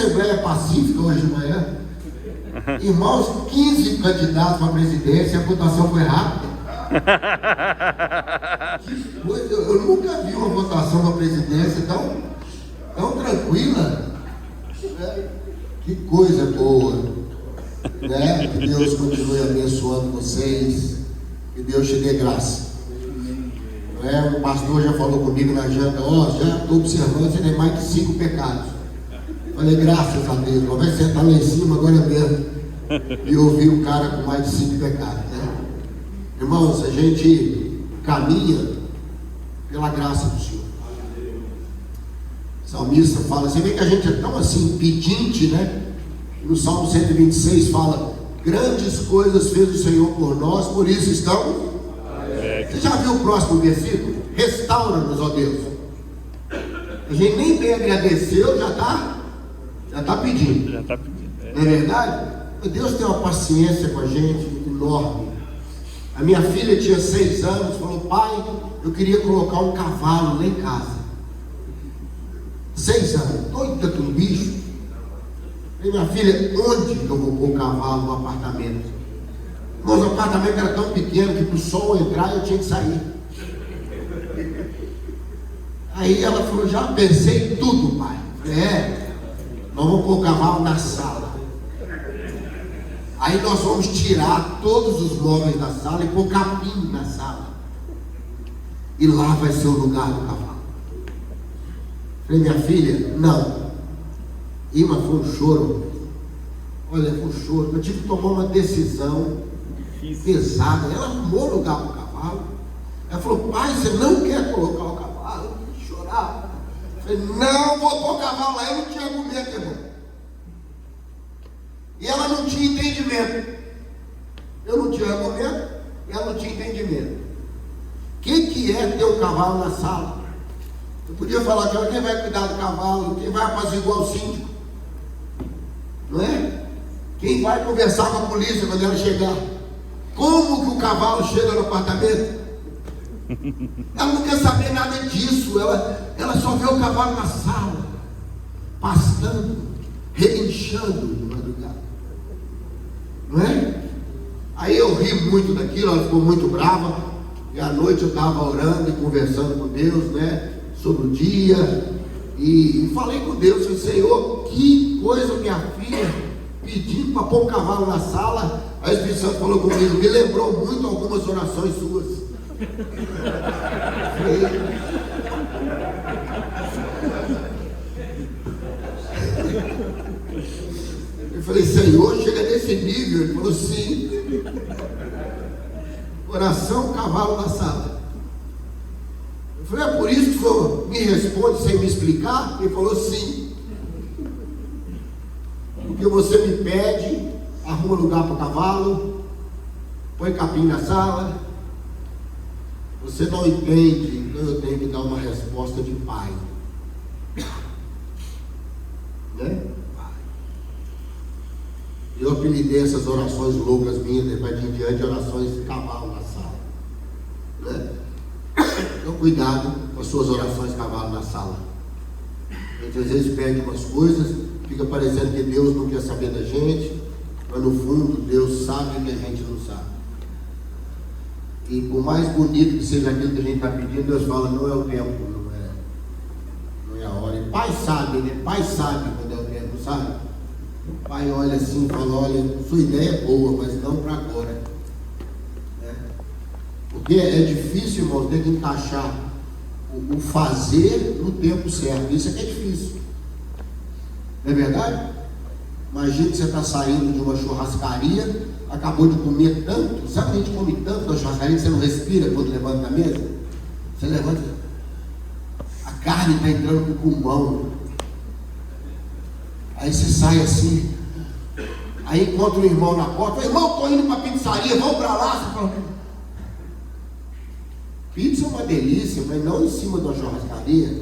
assembleia pacífica hoje de manhã. Irmãos, 15 candidatos para a presidência, a votação foi rápida. Eu nunca vi uma votação para a presidência tão tranquila. Que coisa boa, né? Que Deus continue abençoando vocês, que Deus te dê graça. O pastor já falou comigo na janta, já estou observando, você tem mais de 5 pecados. Falei, graças a Deus, vai sentar lá em cima agora mesmo e ouvir o cara com mais de 5 pecados, né? Irmãos, a gente caminha pela graça do Senhor. O salmista fala, você vê que a gente é tão assim, pedinte, né? No Salmo 126 fala, grandes coisas fez o Senhor por nós, por isso estamos. Você já viu o próximo versículo? Restaura-nos, ó Deus. A gente nem bem agradeceu, já está pedindo. Já está pedindo. Não é verdade? Deus tem uma paciência com a gente enorme. A minha filha tinha 6 anos, falou, pai, eu queria colocar um cavalo lá em casa. 6 anos, doida com um bicho. E minha filha, onde que eu vou pôr o cavalo no apartamento? Mas o apartamento era tão pequeno que para o sol entrar eu tinha que sair. Aí ela falou, já pensei em tudo, pai. Falei, nós vamos pôr o cavalo na sala. Aí nós vamos tirar todos os móveis da sala e pôr capim na sala. E lá vai ser o lugar do cavalo. Falei, minha filha, não. Mas foi um choro. Olha, foi um choro. Eu tive que tomar uma decisão pesada. Ela arrumou lugar para o cavalo. Ela falou, pai, você não quer colocar o cavalo? Eu chorava. Eu falei, não, vou pôr o cavalo lá. Eu não tinha argumento, irmão. E ela não tinha entendimento. Eu não tinha argumento e ela não tinha entendimento. O que é ter um cavalo na sala? Eu podia falar que quem vai cuidar do cavalo, quem vai apaziguar o síndico, não é? Quem vai conversar com a polícia quando ela chegar? Como que o cavalo chega no apartamento? Ela não quer saber nada disso. Ela só vê o cavalo na sala, pastando, relinchando de madrugada, não é? Aí eu ri muito daquilo, ela ficou muito brava. E à noite eu estava orando e conversando com Deus, né? Sobre o dia. E falei com Deus, falei, Senhor, que coisa minha filha pedindo para pôr um cavalo na sala. Aí o Espírito Santo falou comigo, me lembrou muito algumas orações suas. Eu falei, Senhor, chega nesse nível. Ele falou, sim. Oração, cavalo na sala. Eu falei, é por isso que o Senhor me responde sem me explicar? Ele falou, sim. Porque você me pede, arruma lugar para o cavalo, põe capim na sala. Você não entende, então eu tenho que dar uma resposta de pai. Né? Eu apelidei essas orações loucas minhas, depois de em diante, orações de cavalo na sala. Né? Então cuidado com as suas orações de cavalo na sala. A gente às vezes pede umas coisas, fica parecendo que Deus não quer saber da gente, mas no fundo Deus sabe o que a gente não sabe. E por mais bonito que seja aquilo que a gente está pedindo, Deus fala, não é o tempo, não é a hora. E pai sabe, né? Pai sabe quando é o tempo, sabe? O pai olha assim e fala, olha, sua ideia é boa, mas não para agora. Né? Porque é difícil, irmão, ter que encaixar o fazer no tempo certo. Isso é que é difícil. Não é verdade? Imagina que você está saindo de uma churrascaria, acabou de comer tanto. Sabe que a gente come tanto na churrascaria que você não respira quando levanta da mesa? Você levanta, a carne está entrando no pulmão. Aí você sai assim, aí encontra um irmão na porta, fala, irmão, estou indo para a pizzaria, vamos para lá. Você fala, pizza é uma delícia, mas não em cima de uma churrascaria.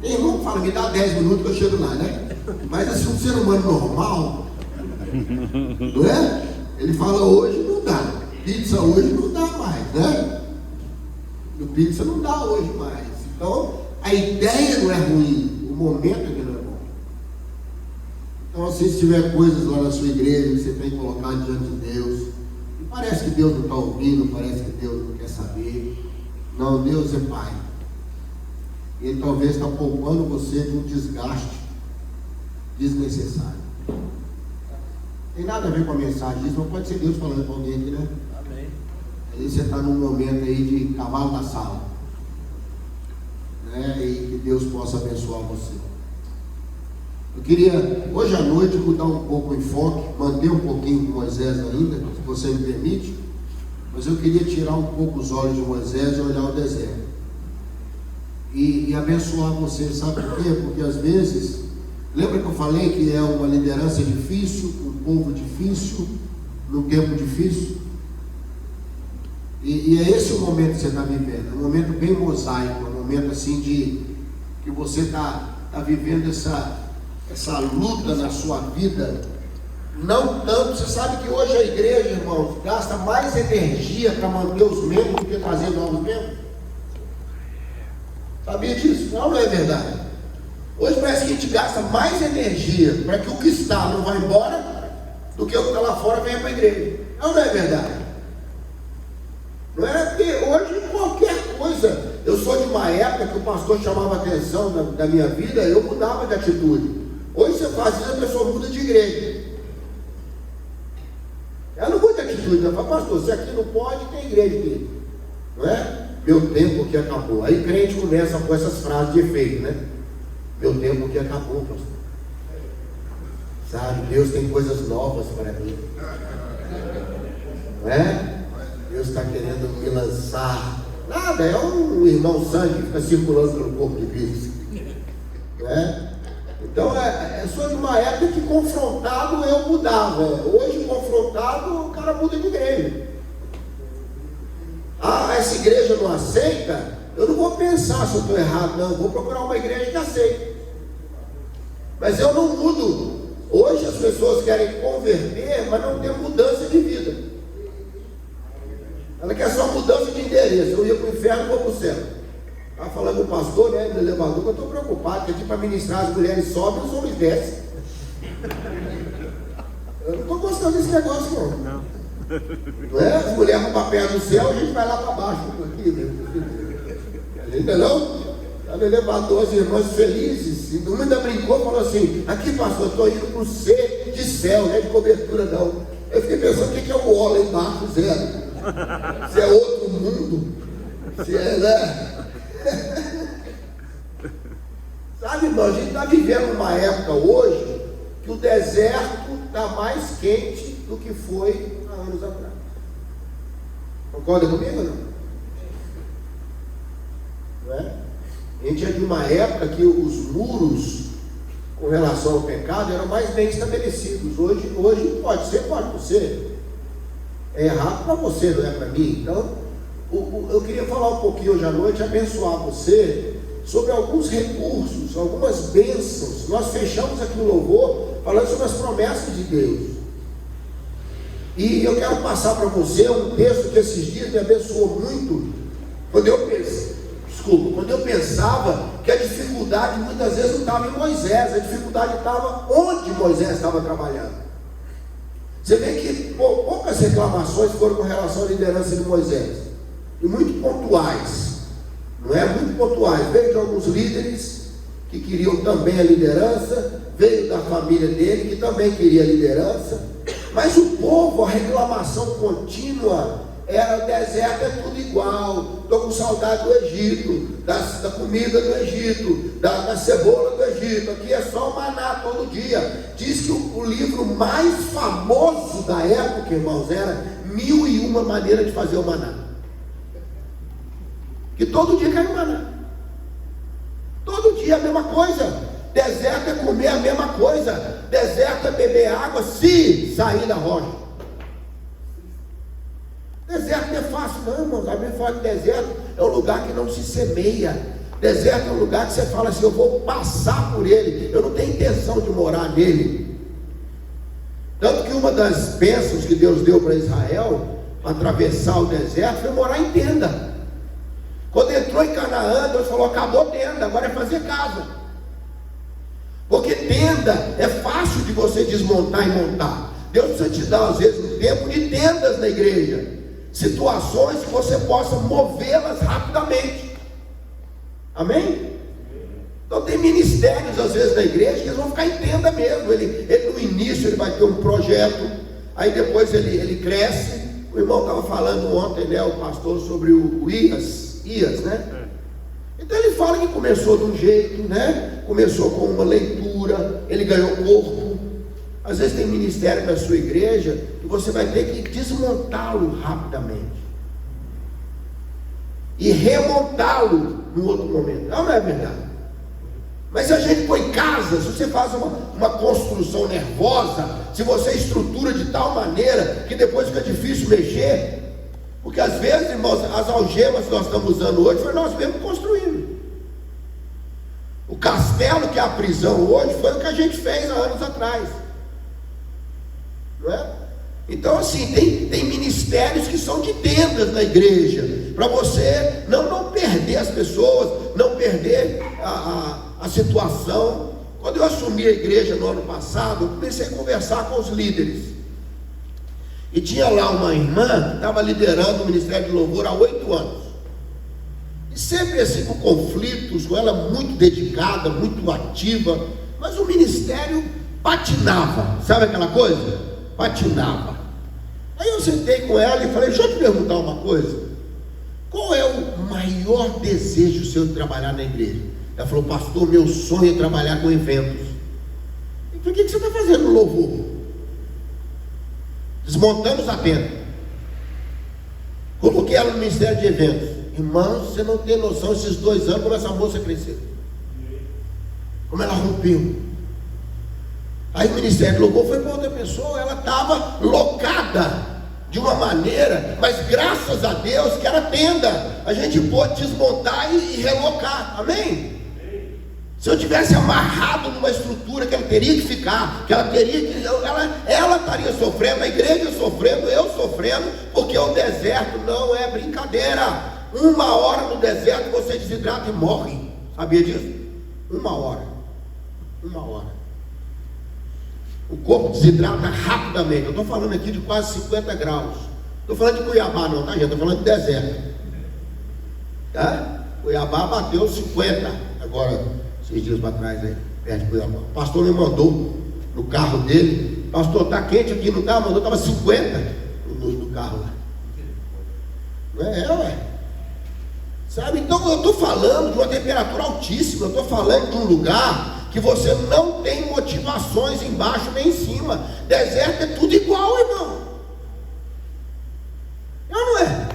Tem irmão que fala, me dá 10 minutos que eu chego lá, né? Mas assim, um ser humano normal, não é? Ele fala, hoje não dá, pizza hoje não dá mais, né? No pizza não dá hoje mais. Então, a ideia não é ruim, o momento é que não é bom. Então, assim, se tiver coisas lá na sua igreja que você tem que colocar diante de Deus, e parece que Deus não está ouvindo, parece que Deus não quer saber. Não, Deus é Pai. Ele talvez está poupando você de um desgaste desnecessário. Tem nada a ver com a mensagem disso, mas pode ser Deus falando com alguém aqui, né? Amém. Aí você está num momento aí de cavalo na sala, né? E que Deus possa abençoar você. Eu queria, hoje à noite, mudar um pouco o enfoque, manter um pouquinho com Moisés ainda, se você me permite, mas eu queria tirar um pouco os olhos de Moisés e olhar o deserto. E abençoar você, sabe por quê? Porque às vezes, lembra que eu falei que é uma liderança difícil, um povo difícil, num tempo difícil? E é esse o momento que você está vivendo, é um momento bem mosaico, é um momento assim de que você está vivendo essa luta na sua vida. Não tanto, você sabe que hoje a igreja, irmãos, gasta mais energia para manter os membros do que trazer novos membros. Sabia disso? Não é verdade. Hoje parece que a gente gasta mais energia para que o que está não vá embora do que o que está lá fora venha para a igreja. Não é verdade. Não é porque hoje qualquer coisa. Eu sou de uma época que o pastor chamava a atenção da minha vida, eu mudava de atitude. Hoje você faz isso, a pessoa muda de igreja. Ela não muda de atitude, ela fala, pastor, se aqui não pode, tem igreja aqui. Não é? Meu tempo que acabou. Aí crente começa com essas frases de efeito, né? Meu tempo que acabou, pastor. Sabe, Deus tem coisas novas para mim. Não é? Deus está querendo me lançar. Nada, é um irmão sangue que fica circulando pelo corpo de Cristo. Não é? Então, sou de uma época que confrontado eu mudava. Hoje, confrontado, o cara muda de igreja. Ah, essa igreja não aceita? Eu não vou pensar se eu estou errado, não. Eu vou procurar uma igreja que aceite. Mas eu não mudo. Hoje as pessoas querem converter, mas não tem mudança de vida. Ela quer só mudança de endereço. Eu ia para o inferno, vou para o céu. Estava falando com o pastor, né, no elevador, que eu estou preocupado, que aqui para ministrar as mulheres sobem, os homens descem. Eu não estou gostando desse negócio, não. Não é? As mulheres vão para perto do céu, a gente vai lá para baixo. Aqui, ainda não? Está no elevador, as irmãs felizes. E uma ainda brincou, falou assim: aqui, pastor, eu estou indo para o C de céu, não é de cobertura, não. Eu fiquei pensando o que é o O lá embaixo, zero. Se é outro mundo, se é, né? Sabe, irmão, a gente está vivendo uma época hoje que o deserto está mais quente do que foi há anos atrás. Concorda comigo ou não? Não é? A gente é de uma época que os muros com relação ao pecado eram mais bem estabelecidos. Hoje pode ser, pode não ser. É errado para você, não é para mim. Então, eu queria falar um pouquinho hoje à noite, abençoar você sobre alguns recursos, algumas bênçãos. Nós fechamos aqui no louvor falando sobre as promessas de Deus. E eu quero passar para você um texto que esses dias me abençoou muito. Quando eu pensava que a dificuldade muitas vezes não estava em Moisés, a dificuldade estava onde Moisés estava trabalhando. Você vê que poucas reclamações foram com relação à liderança de Moisés, e muito pontuais, não é? Muito pontuais. Veio de alguns líderes que queriam também a liderança, veio da família dele que também queria a liderança, mas o povo, a reclamação contínua era: o deserto é tudo igual, estou com saudade do Egito, da comida do Egito, da cebola do Egito, aqui é só o maná todo dia. Diz que o livro mais famoso da época, irmãos, era 1001 maneiras de fazer o maná, que todo dia cai o maná, todo dia a mesma coisa. Deserto é comer a mesma coisa, deserto é beber água se sair da rocha. Deserto não é fácil não, irmãos. A Bíblia fala que deserto é um lugar que não se semeia. Deserto é um lugar que você fala assim: eu vou passar por ele, eu não tenho intenção de morar nele. Tanto que uma das bênçãos que Deus deu para Israel, para atravessar o deserto, foi morar em tenda. Quando entrou em Canaã, Deus falou: acabou tenda, agora é fazer casa. Porque tenda é fácil de você desmontar e montar. Deus precisa te dar, às vezes, um tempo de tendas na igreja, situações que você possa movê-las rapidamente. Amém? Então tem ministérios, às vezes, na igreja, que eles vão ficar em tenda mesmo. Ele no início ele vai ter um projeto, aí depois ele cresce. O irmão estava falando ontem, né, o pastor, sobre o Ias, né? Então ele fala que começou de um jeito, né? Começou com uma leitura, ele ganhou corpo. Às vezes tem ministério na sua igreja que você vai ter que desmontá-lo rapidamente e remontá-lo no outro momento. Não é verdade? Mas se a gente põe casa, se você faz uma construção nervosa, se você estrutura de tal maneira que depois fica difícil mexer, porque às vezes, irmãos, as algemas que nós estamos usando hoje foi nós mesmos construindo. O castelo que é a prisão hoje foi o que a gente fez há anos atrás, não é? Então assim, tem ministérios que são de tendas na igreja, para você não perder as pessoas, não perder a situação. Quando eu assumi a igreja no ano passado, eu comecei a conversar com os líderes, e tinha lá uma irmã que estava liderando o ministério de louvor há 8 anos, e sempre assim com conflitos, com ela muito dedicada, muito ativa, mas o ministério patinava, sabe aquela coisa? Patinava. Aí eu sentei com ela e falei: deixa eu te perguntar uma coisa, qual é o maior desejo seu de trabalhar na igreja? Ela falou: pastor, meu sonho é trabalhar com eventos. Eu falei: o que você está fazendo no louvor? Desmontamos a tenda, coloquei ela no ministério de eventos. Irmãos, você não tem noção, esses 2 anos, como essa moça cresceu, como ela rompeu. Aí o ministério de louvor foi para outra pessoa, ela estava locada de uma maneira, mas graças a Deus que era tenda, a gente pôde desmontar e relocar. Amém? Se eu tivesse amarrado numa estrutura que ela teria que ficar, que ela teria que, ela estaria sofrendo, a igreja sofrendo, eu sofrendo, porque o deserto não é brincadeira. 1 hora no deserto você desidrata e morre. Sabia disso? 1 hora. 1 hora. O corpo desidrata rapidamente. Eu estou falando aqui de quase 50 graus. Estou falando de Cuiabá não, tá gente? Estou falando de deserto. Tá? Cuiabá bateu 50 agora, 6 dias para trás aí, perto de Cuiabá. O pastor me mandou no carro dele: pastor, está quente aqui, não está? Mandou, estava 50 no carro lá. Não é, ué? Sabe? Então eu estou falando de uma temperatura altíssima. Eu estou falando de um lugar que você não tem motivações embaixo nem em cima. Deserto é tudo igual, irmão. Não é?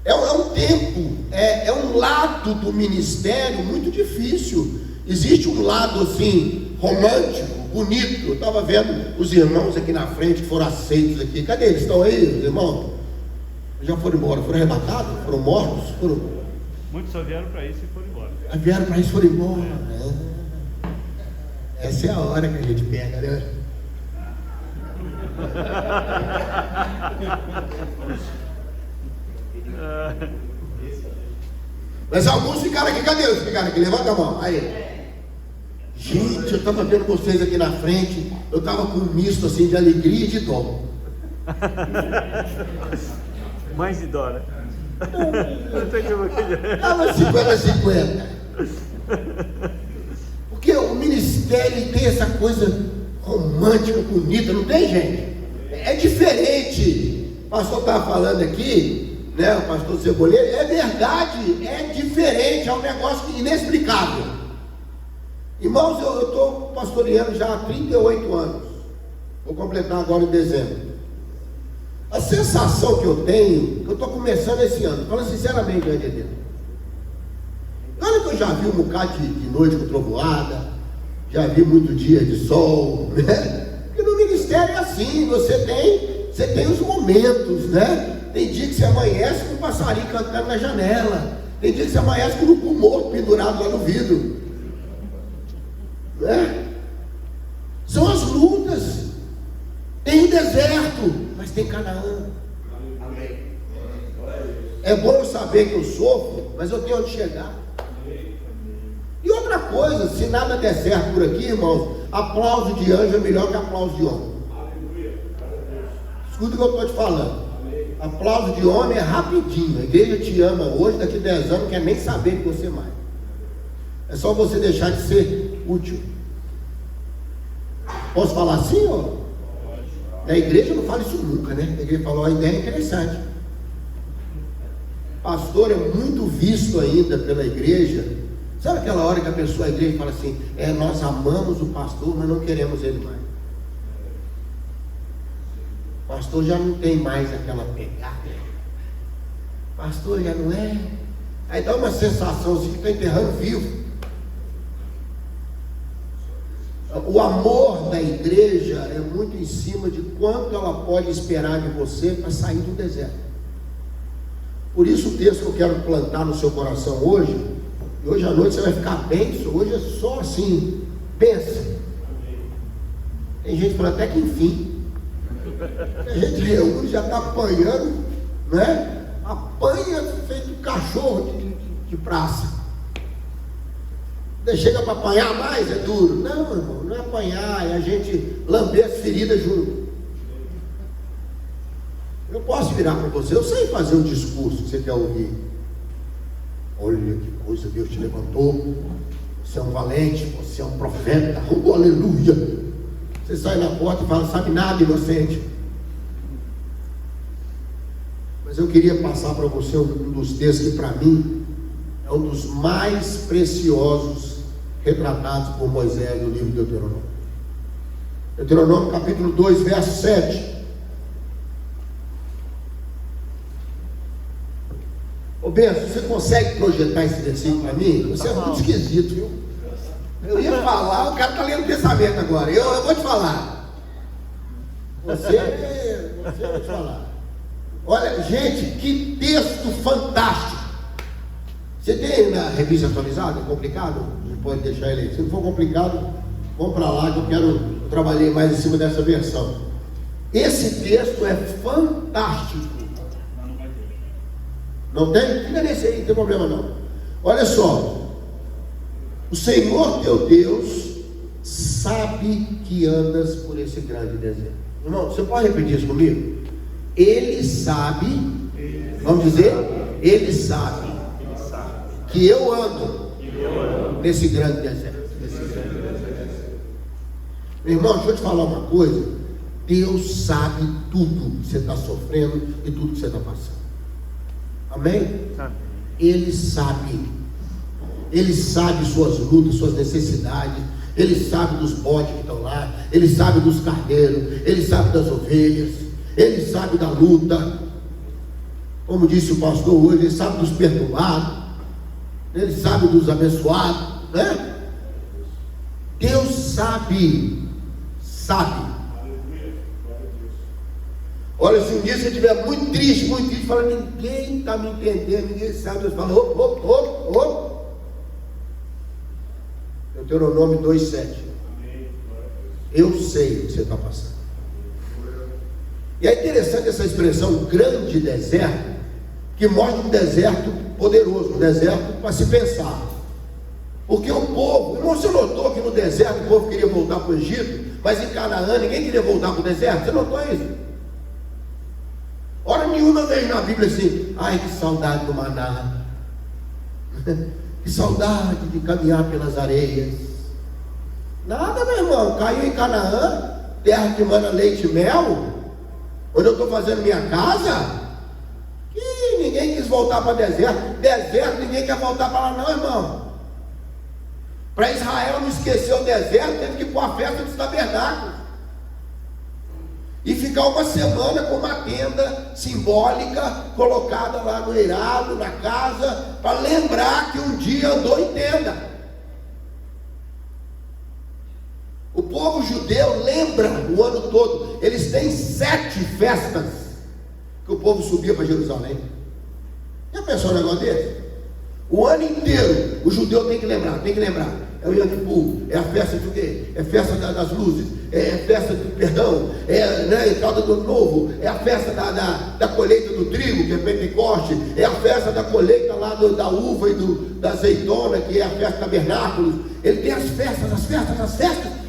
É um tempo, é um lado do ministério muito difícil. Existe um lado assim, romântico, bonito. Eu estava vendo os irmãos aqui na frente que foram aceitos aqui. Cadê eles? Estão aí, os irmãos? Já foram embora? Foram arrebatados? Foram mortos? Muitos só vieram para isso e foram embora. Vieram para isso e foram embora. Essa é a hora que a gente pega, né? Mas alguns ficaram aqui. Cadê eles? Ficaram aqui, levanta a mão. Aí. Gente, eu estava vendo vocês aqui na frente. Eu estava com um misto assim de alegria e de dó. Mais de dó, né? Estava 50-50. Porque o ministério tem essa coisa romântica, bonita, não tem, gente? É diferente. O pastor estava falando aqui, né? O pastor Ceboleiro, é verdade, é diferente, é um negócio inexplicável. Irmãos, eu estou pastoreando já há 38 anos. Vou completar agora em dezembro. A sensação que eu tenho, que eu estou começando esse ano, falando sinceramente, diante de Deus. Olha que eu já vi um bocado de noite com trovoada, já vi muito dia de sol, né? Porque no ministério é assim, você tem os momentos, né? Tem dia que você amanhece com um passarinho cantando na janela, tem dia que você amanhece com um urubu morto pendurado lá no vidro, né? São as lutas. Tem o deserto, mas tem Canaã. É bom eu saber que eu sofro, mas eu tenho onde chegar. E outra coisa, se nada der certo por aqui, irmãos, aplauso de anjo é melhor que aplauso de homem. Escuta o que eu estou te falando. Aplauso de homem é rapidinho. A igreja te ama hoje, daqui a 10 anos não quer nem saber de você mais. É só você deixar de ser útil. Posso falar assim, ó? A igreja não fala isso nunca, né? A igreja falou, a ideia é interessante. Pastor é muito visto ainda pela igreja. Sabe aquela hora que a pessoa, a igreja fala assim, nós amamos o pastor, mas não queremos ele mais. O pastor já não tem mais aquela pegada. O pastor já não é. Aí dá uma sensação, você fica enterrando vivo. O amor da igreja é muito em cima de quanto ela pode esperar de você para sair do deserto. Por isso o texto que eu quero plantar no seu coração hoje, e hoje à noite você vai ficar bem, hoje é só assim, pensa. Tem gente que fala até que enfim. A gente reúne, já está apanhando, né? Apanha feito cachorro de praça. Chega para apanhar mais, é duro. Não, irmão, não é apanhar, é a gente lamber as feridas junto. Eu posso virar para você, eu sei fazer um discurso que você quer ouvir. Olha que coisa, Deus te levantou. Você é um valente, você é um profeta. Oh, aleluia. Você sai na porta e fala, sabe nada, inocente. Mas eu queria passar para você um dos textos que para mim é um dos mais preciosos retratados por Moisés no livro de Deuteronômio. Deuteronômio capítulo 2, verso 7. Ô Benção, você consegue projetar esse versículo para mim? Você é muito esquisito, viu? Eu ia falar, o cara está lendo pensamento agora. Eu vou te falar. Você vai te falar. Olha, gente, que texto fantástico. Você tem na revista atualizada? É complicado? Você pode deixar ele aí. Se não for complicado, vamos para lá que eu trabalhei mais em cima dessa versão. Esse texto é fantástico. Não tem? Fica nesse aí, não tem problema não. Olha só. O Senhor teu Deus sabe que andas por esse grande deserto. Irmão, você pode repetir isso comigo? Ele sabe, vamos dizer, ele sabe que eu ando nesse grande deserto. Meu irmão, deixa eu te falar uma coisa. Deus sabe tudo que você está sofrendo e tudo que você está passando. Amém? Ele sabe. Ele sabe suas lutas, suas necessidades. Ele sabe dos bodes que estão lá. Ele sabe dos carneiros. Ele sabe das ovelhas. Ele sabe da luta. Como disse o pastor hoje, ele sabe dos perturbados. Ele sabe dos abençoados, né? Deus sabe. Olha, se um dia você estiver muito triste, fala, ninguém está me entendendo, ninguém sabe. Deus fala, Deuteronômio 2,7. Eu sei o que você está passando. E é interessante essa expressão grande deserto, que mostra um deserto poderoso, um deserto para se pensar. Porque o povo, irmão, você notou que no deserto o povo queria voltar para o Egito, mas em Canaã ninguém queria voltar para o deserto? Você notou isso? Hora nenhuma vejo na Bíblia assim, ai que saudade do maná, que saudade de caminhar pelas areias. Nada, meu irmão, caiu em Canaã, terra que mana leite e mel, onde eu estou fazendo minha casa, e ninguém quis voltar para deserto, ninguém quer voltar para lá não, irmão. Para Israel não esquecer o deserto, teve que pôr a festa dos tabernáculos e ficar uma semana com uma tenda simbólica colocada lá no eirado, na casa, para lembrar que um dia andou em tenda. O povo judeu lembra o ano todo. Eles têm 7 festas que o povo subia para Jerusalém. Já pensou um negócio desse? O ano inteiro o judeu tem que lembrar. é o Yom Kippur, é a festa do quê? É a festa das luzes, é a festa do perdão, é a entrada do novo, é a festa da colheita do trigo, que é Pentecoste, é a festa da colheita lá da uva e da azeitona, que é a festa tabernáculos. Ele tem as festas.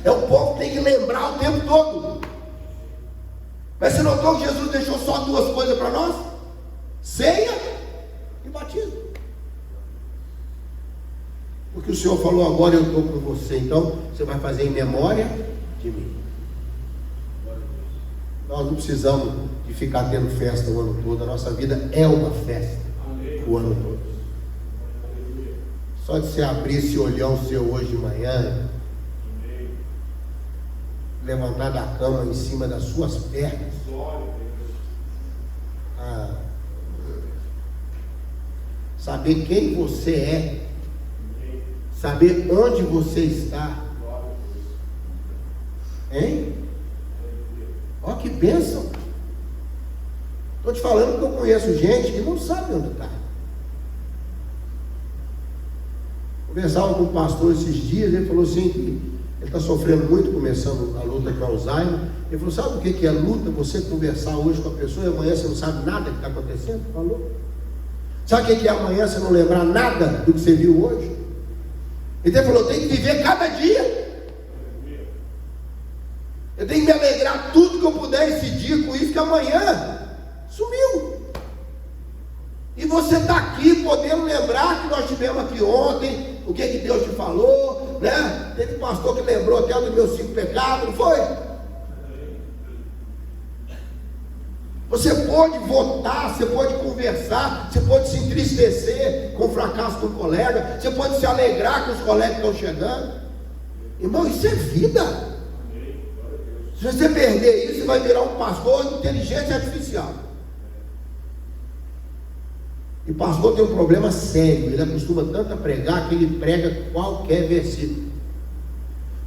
É o povo que tem que lembrar o tempo todo. Mas você notou que Jesus deixou só duas coisas para nós? Ceia e batismo. Porque o Senhor falou, agora eu estou com você, então você vai fazer em memória de mim. Nós não precisamos de ficar tendo festa o ano todo. A nossa vida é uma festa o ano todo. Só de você abrir esse olhão seu hoje de manhã, levantar da cama em cima das suas pernas, saber quem você é, saber onde você está, hein? Olha que bênção. Estou te falando que eu conheço gente que não sabe onde está. Conversava com um pastor esses dias, ele falou assim que ele está sofrendo muito, começando a luta com Alzheimer. Ele falou, sabe o que é luta? Você conversar hoje com a pessoa e amanhã você não sabe nada que está acontecendo? Falou. Sabe o que é amanhã você não lembrar nada do que você viu hoje? Ele falou, tem que viver cada dia. Eu tenho que me alegrar tudo que eu puder esse dia com isso, que amanhã sumiu. E você está aqui podendo lembrar que nós tivemos aqui ontem, o que Deus te falou, né? Teve um pastor que lembrou até dos meus 5 pecados, não foi? Você pode votar, você pode conversar, você pode se entristecer com o fracasso do colega, você pode se alegrar com os colegas que estão chegando. Irmão, isso é vida. Se você perder isso, você vai virar um pastor de inteligência artificial. E pastor tem um problema sério, ele acostuma tanto a pregar que ele prega qualquer versículo.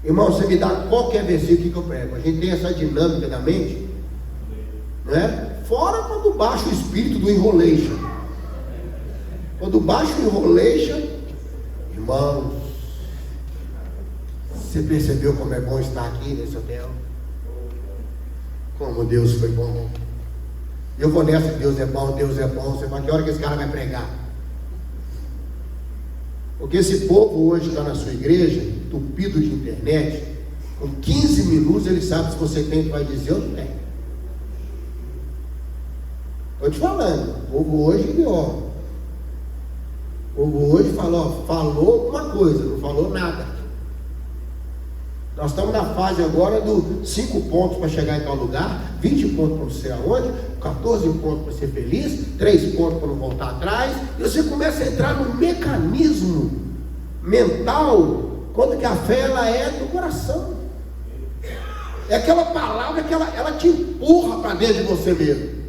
Irmão, você me dá qualquer versículo que eu prego. A gente tem essa dinâmica da mente, não é? Fora quando baixa o espírito do enrolation. Quando baixa o enrolation, irmãos, você percebeu como é bom estar aqui nesse hotel? Como Deus foi bom. Eu vou nessa, Deus é bom. Você fala, que hora que esse cara vai pregar? Porque esse povo hoje está na sua igreja, entupido de internet, com 15 minutos ele sabe se você tem o que vai dizer ou não tem. Estou te falando, o povo hoje, ó. O povo hoje falou alguma coisa, não falou nada. Nós estamos na fase agora dos 5 pontos para chegar em tal lugar, 20 pontos para você aonde, 14 pontos para ser feliz, 3 pontos para não voltar atrás, e você começa a entrar no mecanismo mental, quando que a fé ela é do coração. É aquela palavra que ela te empurra para dentro de você mesmo.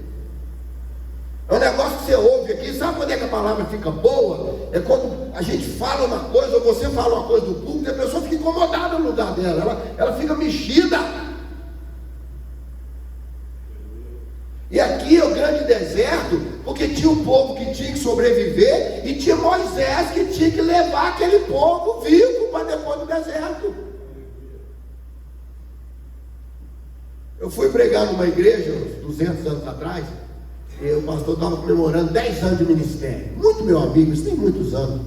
É um negócio que você ouve aqui, sabe quando é que a palavra fica boa? É quando a gente fala uma coisa, ou você fala uma coisa do público, e a pessoa fica incomodada no lugar dela, ela fica mexida. E aqui é o grande deserto, porque tinha um povo que tinha que sobreviver, e tinha Moisés que tinha que levar aquele povo vivo para depois do deserto. Eu fui pregar numa igreja, uns 200 anos atrás, e o pastor estava comemorando 10 anos de ministério. Muito meu amigo, isso tem muitos anos.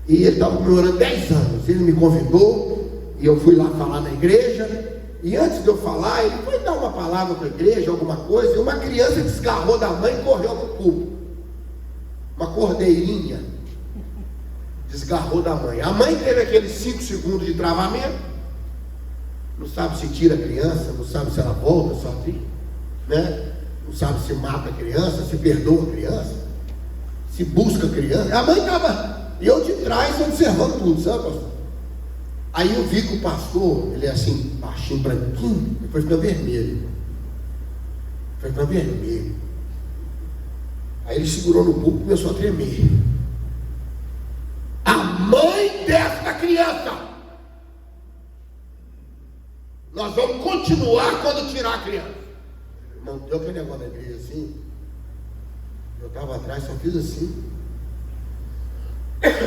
E ele estava comemorando 10 anos. Ele me convidou, e eu fui lá falar na igreja. E antes de eu falar, ele foi dar uma palavra para a igreja, alguma coisa, e uma criança desgarrou da mãe e correu para o púlpito. Uma cordeirinha desgarrou da mãe. A mãe teve aqueles 5 segundos de travamento. Não sabe se tira a criança, não sabe se ela volta sozinha, né? Não sabe se mata a criança, se perdoa a criança, se busca a criança. A mãe estava, e eu de trás observando tudo, sabe, pastor? Aí eu vi que o pastor, ele é assim, baixinho, branquinho, depois fica vermelho. Foi para vermelho. Aí ele segurou no púlpito e começou a tremer. A mãe desta criança, nós vamos continuar quando tirar a criança. Não deu aquele negócio da igreja assim. Eu estava atrás, só fiz assim.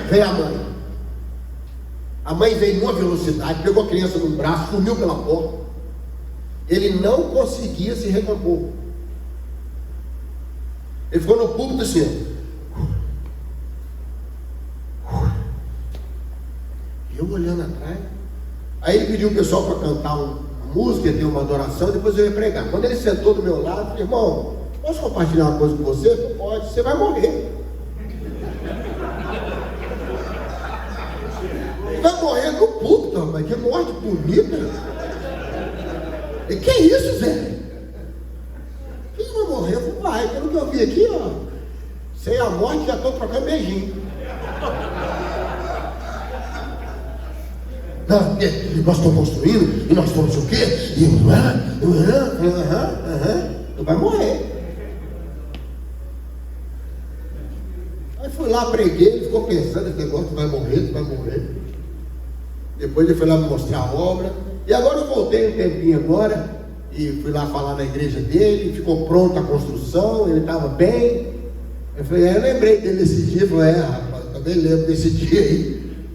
Vem a mãe. A mãe veio numa velocidade, pegou a criança no braço, sumiu pela porta. Ele não conseguia se recompor. Ele ficou no púlpito assim. Eu olhando atrás. Aí ele pediu o pessoal para cantar uma música, ter uma adoração, depois eu ia pregar. Quando ele sentou do meu lado, eu falei, irmão, posso compartilhar uma coisa com você? Pode, você vai morrer. Ele vai morrer no púlpito, rapaz, que morte bonita. E que isso, Zé? Quem vai morrer? Eu falei, vai, pelo que eu vi aqui, ó, sem a morte já estou trocando beijinho. Não, nós estamos construindo, e nós estamos o quê? E tu vai morrer. Aí fui lá, preguei, ele ficou pensando, esse negócio, tu vai morrer. Depois ele foi lá me mostrar a obra. E agora eu voltei um tempinho agora, e fui lá falar na igreja dele, ficou pronta a construção, ele estava bem. Eu falei, eu lembrei dele nesse dia, eu falei, rapaz, também lembro desse dia aí.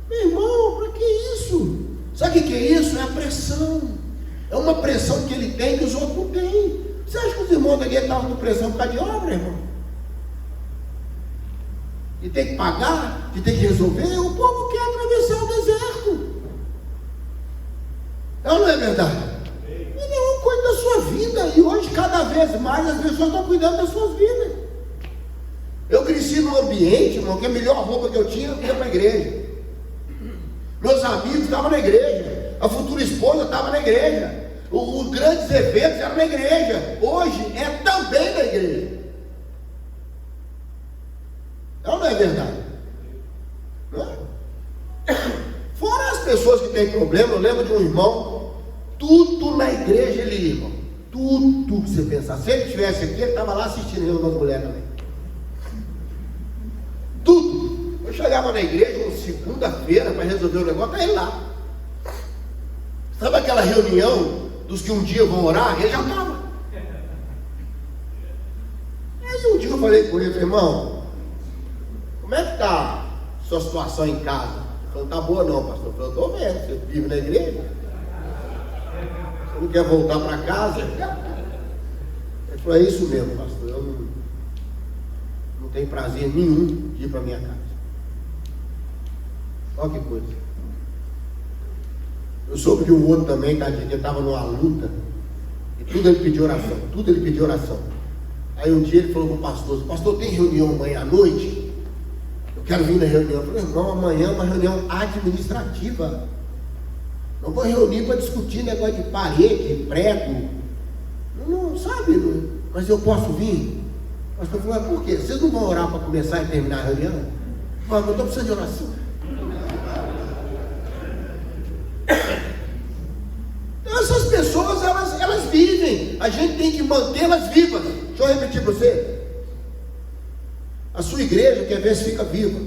Meu irmão, para que isso? Sabe o que é isso? É a pressão. É uma pressão que ele tem que os outros não têm. Você acha que os irmãos daqui estavam com pressão por causa de obra, irmão? E tem que pagar, que tem que resolver. O povo quer atravessar o deserto. Não é verdade? E nenhum cuida da sua vida. E hoje, cada vez mais, as pessoas estão cuidando das suas vidas. Eu cresci num ambiente, irmão, que a melhor roupa que eu tinha, eu ia para a igreja. Meus amigos estavam na igreja. A futura esposa estava na igreja. Os grandes eventos eram na igreja. Hoje é também na igreja. Não é verdade? Não é? Fora as pessoas que têm problema, eu lembro de um irmão, tudo na igreja ele ia, irmão. Tudo que você pensar. Se ele estivesse aqui, ele estava lá assistindo eu com as mulheres também. Tudo. Eu chegava na igreja uma segunda-feira para resolver o negócio, tá ele lá. Sabe aquela reunião dos que um dia vão orar? Ele já estava. Aí um dia eu falei com ele, irmão, como é que está a sua situação em casa? Ele falou, tá boa não, pastor. Eu falei, eu estou vendo, você vive na igreja? Você não quer voltar para casa? Ele falou, é isso mesmo, pastor, eu não tenho prazer nenhum de ir para minha casa. Olha que coisa. Eu soube que o outro também, tadinho, estava numa luta, e tudo ele pediu oração, Aí um dia ele falou para o pastor, pastor, tem reunião amanhã à noite? Eu quero vir na reunião. Eu falei, irmão, amanhã é uma reunião administrativa. Não vou reunir para discutir negócio de parede, prego. Não sabe, não. Mas eu posso vir? O pastor falou, por quê? Vocês não vão orar para começar e terminar a reunião? Eu falei, eu estou precisando de oração. Então essas pessoas, elas vivem. A gente tem que mantê-las vivas. Deixa eu repetir para você. A sua igreja quer ver se fica viva.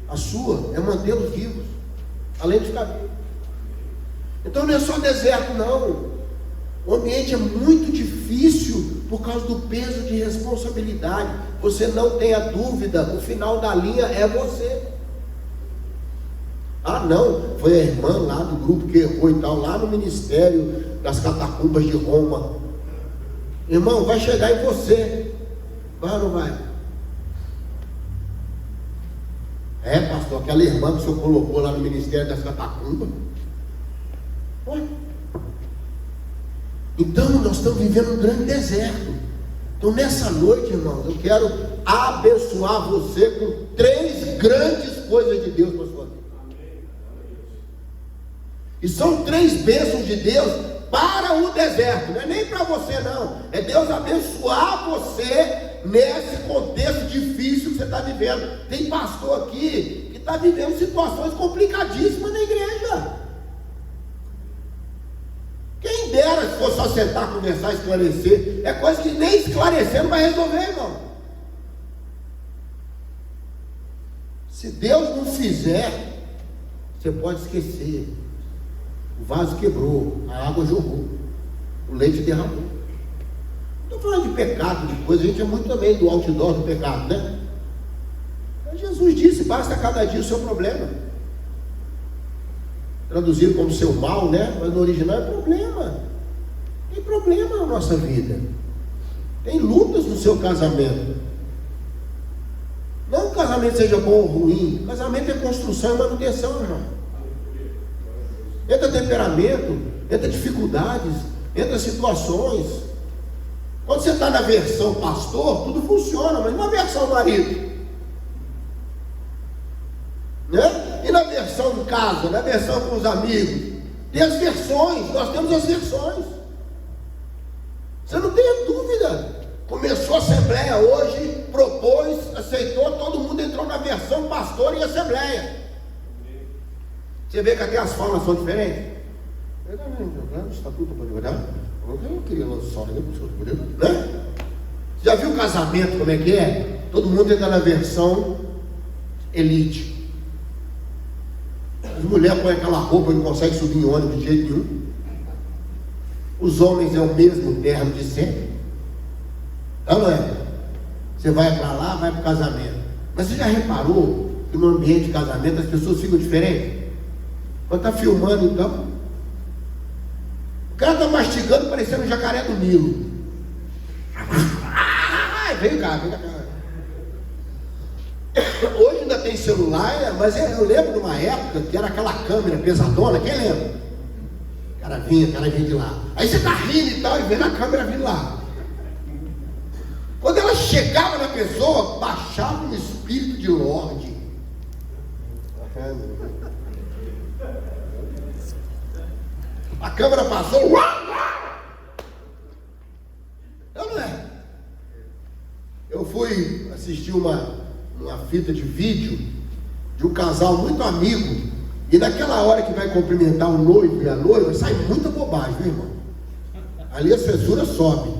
A sua é mantê-los vivos, além de ficar vivo. Então não é só deserto não. O ambiente é muito difícil por causa do peso de responsabilidade. Você não tenha dúvida, o final da linha é você. Ah não, foi a irmã lá do grupo que errou e tal, lá no ministério das catacumbas de Roma. Irmão, vai chegar em você. Vai ou não vai? É, pastor, aquela irmã que o senhor colocou lá no ministério das catacumbas. Ué? Então nós estamos vivendo um grande deserto. Então nessa noite, irmãos, eu quero abençoar você com 3 grandes coisas de Deus para a sua vida. E são 3 bênçãos de Deus para o deserto. Não é nem para você não. É Deus abençoar você nesse contexto difícil que você está vivendo. Tem pastor aqui que está vivendo situações complicadíssimas na igreja. Quem dera se for só sentar, conversar, esclarecer. É coisa que nem esclarecer não vai resolver, irmão. Se Deus não fizer, você pode esquecer. O vaso quebrou, a água jogou, o leite derramou. Não estou falando de pecado, de coisa, a gente é muito também do outdoor do pecado, né? Mas Jesus disse, basta cada dia o seu problema. traduzido como seu mal, né? Mas no original é problema. Tem problema na nossa vida. Tem lutas no seu casamento. Não que o casamento seja bom ou ruim. O casamento é construção e manutenção, irmão. Entra temperamento, entra dificuldades, entra situações. Quando você está na versão pastor, tudo funciona, mas na versão marido, né? E na versão de casa, na versão com os amigos, tem as versões, nós temos as versões. Você não tenha dúvida. Começou a assembleia hoje, propôs, aceitou, todo mundo entrou na versão pastor e assembleia. Você vê que até as formas são diferentes. Estatuto pode olhar. Eu queria lançar, né? Já viu o casamento como é que é? Todo mundo entra na versão elite. As mulheres põem aquela roupa e não conseguem subir em ônibus de jeito nenhum. Os homens é o mesmo terno de sempre. Não é? Você vai para lá, vai para o casamento. Mas você já reparou que no ambiente de casamento as pessoas ficam diferentes? Quando está filmando, então, o cara está mastigando parecendo um jacaré do Nilo. Vem cá, vem cá. Hoje ainda tem celular, mas eu lembro de uma época que era aquela câmera pesadona. Quem lembra? O cara vinha de lá. Aí você está rindo e tal, e vendo a câmera vindo lá. Quando ela chegava na pessoa, baixava um espírito de Lorde. A câmera passou. Não é? Eu fui assistir uma fita de vídeo de um casal muito amigo. E naquela hora que vai cumprimentar o noivo e a noiva, sai muita bobagem, viu, irmão? Ali a censura sobe.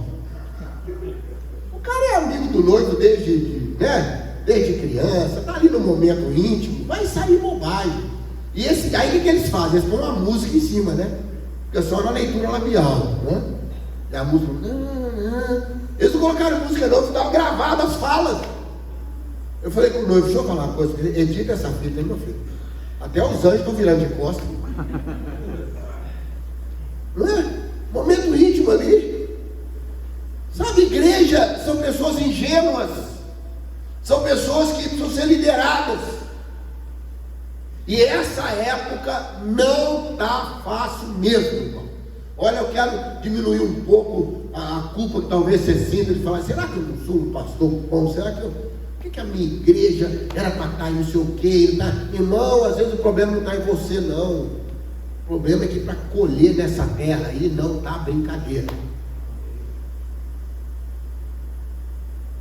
O cara é amigo do noivo desde criança, está ali no momento íntimo, vai sair bobagem. E aí o que eles fazem? Eles põem uma música em cima, né? Porque só na leitura labial, né? E a música. Eles não colocaram música não, estavam gravadas as falas. Eu falei com o noivo, deixa eu falar uma coisa, edita essa fita aí, meu filho. Até os anjos estão virando de costas. Não é? Momento íntimo ali. Sabe, igreja são pessoas ingênuas. São pessoas que precisam ser lideradas. E essa época não está fácil mesmo, irmão. Olha, eu quero diminuir um pouco a culpa que talvez você sinta de falar, será que eu não sou um pastor bom? Será que por que a minha igreja era para estar em não sei o quê? Tá? Irmão, às vezes o problema não está em você, não. O problema é que para colher nessa terra aí não está brincadeira.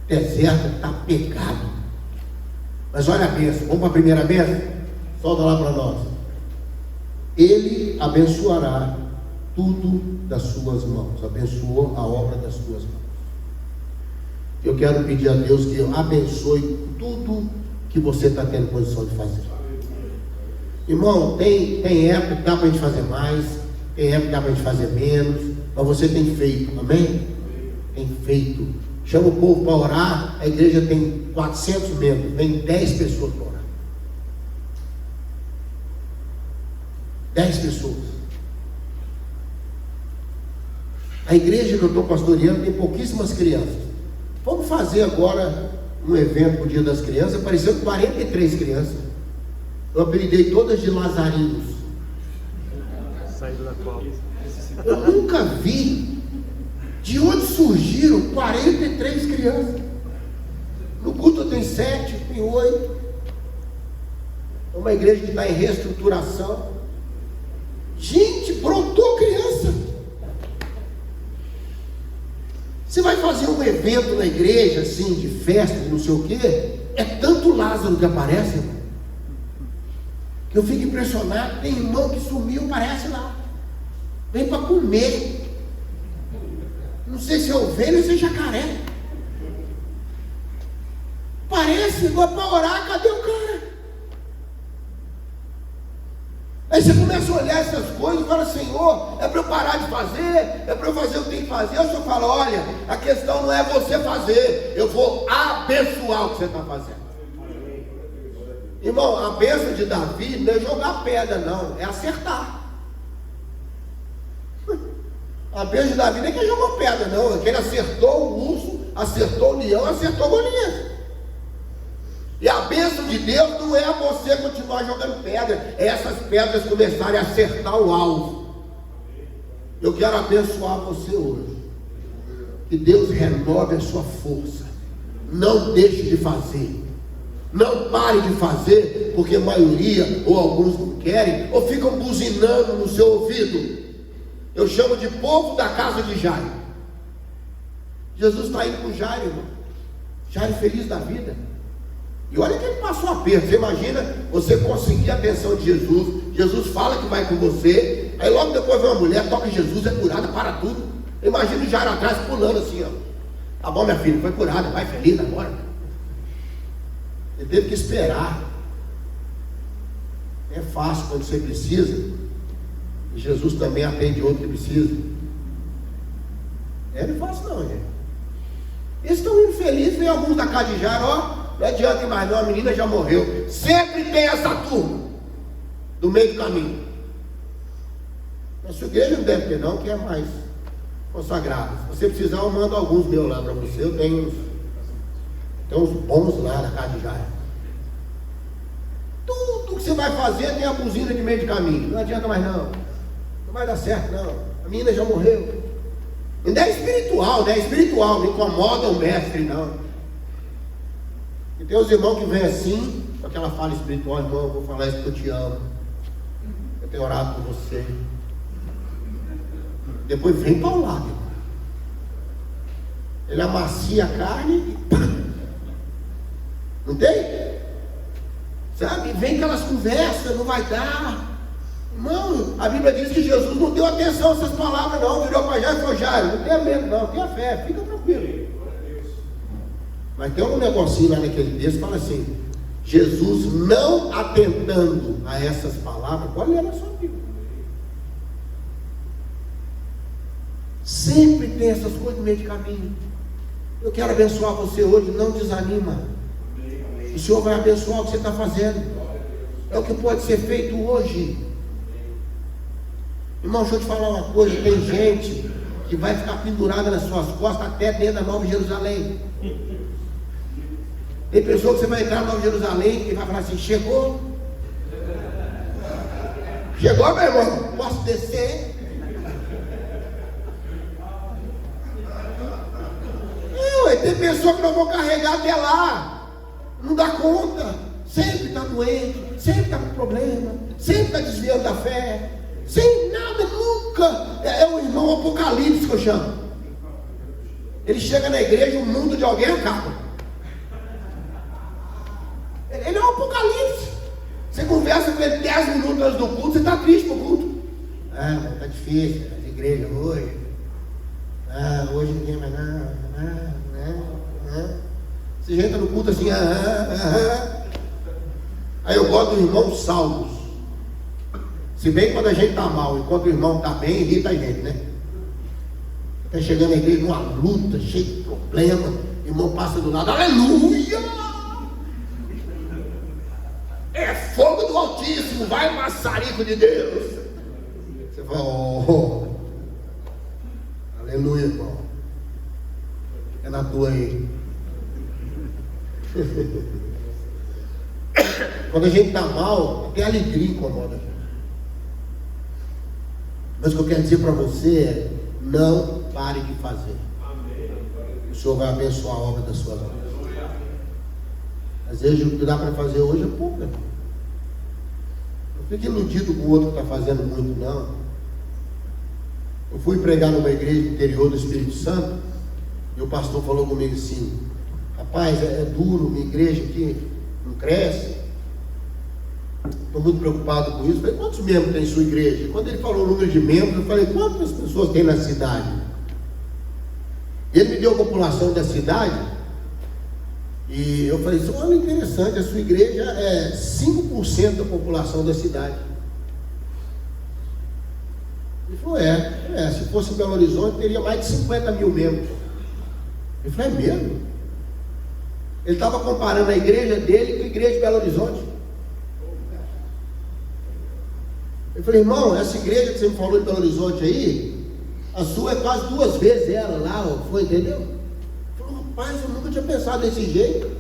O deserto está pegado. Mas olha a bênção, vamos para a primeira bênção? Solta lá para nós. Ele abençoará tudo das suas mãos. Abençoou a obra das suas mãos. Eu quero pedir a Deus que abençoe tudo que você está tendo condição de fazer. Irmão, tem época que dá para a gente fazer mais, tem época que dá para a gente fazer menos, mas você tem feito, amém? Tem feito. Chama o povo para orar, a igreja tem 400 membros, vem 10 pessoas para orar. 10 pessoas. A igreja que eu estou pastoreando tem pouquíssimas crianças. Vamos fazer agora um evento para o Dia das Crianças, apareceram 43 crianças. Eu apelidei todas de Lazarinhos. Saída da cola. Eu nunca vi de onde surgiram 43 crianças. No culto tem 7, tem 8. É uma igreja que está em reestruturação. Gente, brotou criança. Você vai fazer um evento na igreja, assim, de festa, de não sei o quê, é tanto Lázaro que aparece, irmão, que eu fico impressionado. Tem irmão que sumiu, aparece lá, vem para comer. Não sei se é ovelha ou se é jacaré. Parece, igual para orar, cadê o cara? Aí você começa a olhar essas coisas e fala, Senhor, é para eu parar de fazer? É para eu fazer o que tem que fazer? Aí o Senhor fala, olha, a questão não é você fazer, eu vou abençoar o que você está fazendo. Irmão, a bênção de Davi não é jogar pedra, não, é acertar. A bênção de Davi não é que ele jogou pedra, não, é que ele acertou o urso, acertou o leão, acertou Golias. E a bênção de Deus não é você continuar jogando pedra, é essas pedras começarem a acertar o alvo. Eu quero abençoar você hoje. Que Deus renove a sua força. Não deixe de fazer. Não pare de fazer, porque a maioria, ou alguns não querem, ou ficam buzinando no seu ouvido. Eu chamo de povo da casa de Jairo. Jesus está indo com Jairo, irmão. Jairo feliz da vida. E olha que ele passou aperto. Você imagina você conseguir a atenção de Jesus. Jesus fala que vai com você. Aí logo depois vem uma mulher, toca em Jesus, é curada, para tudo. Imagina o Jairo atrás pulando assim, ó. Tá bom, minha filha, foi curada, vai feliz agora. Ele teve que esperar. É fácil quando você precisa. E Jesus também atende outro que precisa. Não é fácil não, gente. Eles estão indo felizes, vem alguns da casa de Jairo, ó. Não adianta mais não, a menina já morreu. Sempre tem essa turma do meio do caminho. Na sua igreja não deve ter não, que é mais consagrado. Se você precisar, eu mando alguns meus lá para você. Eu tenho uns bons lá na casa de Jairo. Tudo que você vai fazer tem a buzina de meio de caminho. Não adianta mais não. Não vai dar certo não. A menina já morreu. Ainda é espiritual, né? É espiritual, não incomoda o mestre não. E tem os irmãos que vêm assim, com aquela fala espiritual, irmão, eu vou falar isso porque eu te amo. Eu tenho orado por você. Depois vem para o lado. Ele amacia a carne e pá. Não tem? Sabe? Vem aquelas conversas, não vai dar. Irmão, a Bíblia diz que Jesus não deu atenção a essas palavras não. Virou para Jairo e falou, Jairo, não tenha medo não, tenha fé, fica tranquilo. Mas tem um negocinho lá naquele texto que fala assim: Jesus não atentando a essas palavras, pode ler na sua Bíblia. Sempre tem essas coisas no meio de caminho. Eu quero abençoar você hoje, não desanima. O Senhor vai abençoar o que você está fazendo. É o que pode ser feito hoje. Irmão, deixa eu te falar uma coisa: tem gente que vai ficar pendurada nas suas costas até dentro da Nova Jerusalém. Tem pessoa que você vai entrar na Nova Jerusalém e vai falar assim: chegou? Chegou, meu irmão? Posso descer? Tem pessoa que não vou carregar até lá. Não dá conta. Sempre está doente, sempre está com problema, sempre está desviando da fé. Sem nada, nunca. É o irmão Apocalipse que eu chamo. Ele chega na igreja, o mundo de alguém acaba. Ele é um Apocalipse. Você conversa com ele 10 minutos antes do culto, você está triste pro culto. Ah, está difícil, a igreja hoje. Ah, hoje ninguém vai nada. Você entra no culto assim. Aí eu gosto do irmão Salmos. Se bem quando a gente está mal, enquanto o irmão está bem, irrita a gente, né? Está chegando na igreja numa luta, cheio de problema. O irmão passa do lado, aleluia! É fogo do Altíssimo, vai maçarico de Deus. Você fala, oh, aleluia, irmão. É na tua aí. Quando a gente está mal, até a alegria incomoda a gente. Mas o que eu quero dizer para você é: não pare de fazer. O Senhor vai abençoar a obra das suas mãos. Às vezes o que dá para fazer hoje é pouco. Não fique iludido com o outro que está fazendo muito, não. Eu fui pregar numa igreja do interior do Espírito Santo e o pastor falou comigo assim: rapaz, é duro, minha igreja aqui não cresce. Estou muito preocupado com isso. Eu falei: quantos membros tem sua igreja? Quando ele falou o número de membros, eu falei: quantas pessoas tem na cidade? Ele me deu a população da cidade. E eu falei: isso é olha, interessante, a sua igreja é 5% da população da cidade. Ele falou: se fosse em Belo Horizonte, teria mais de 50 mil membros. Eu falei: é mesmo? Ele estava comparando a igreja dele com a igreja de Belo Horizonte. Eu falei, irmão, essa igreja que você me falou em Belo Horizonte aí, a sua é quase 2 vezes ela lá, foi, entendeu? Eu falei, rapaz, eu nunca tinha pensado desse jeito.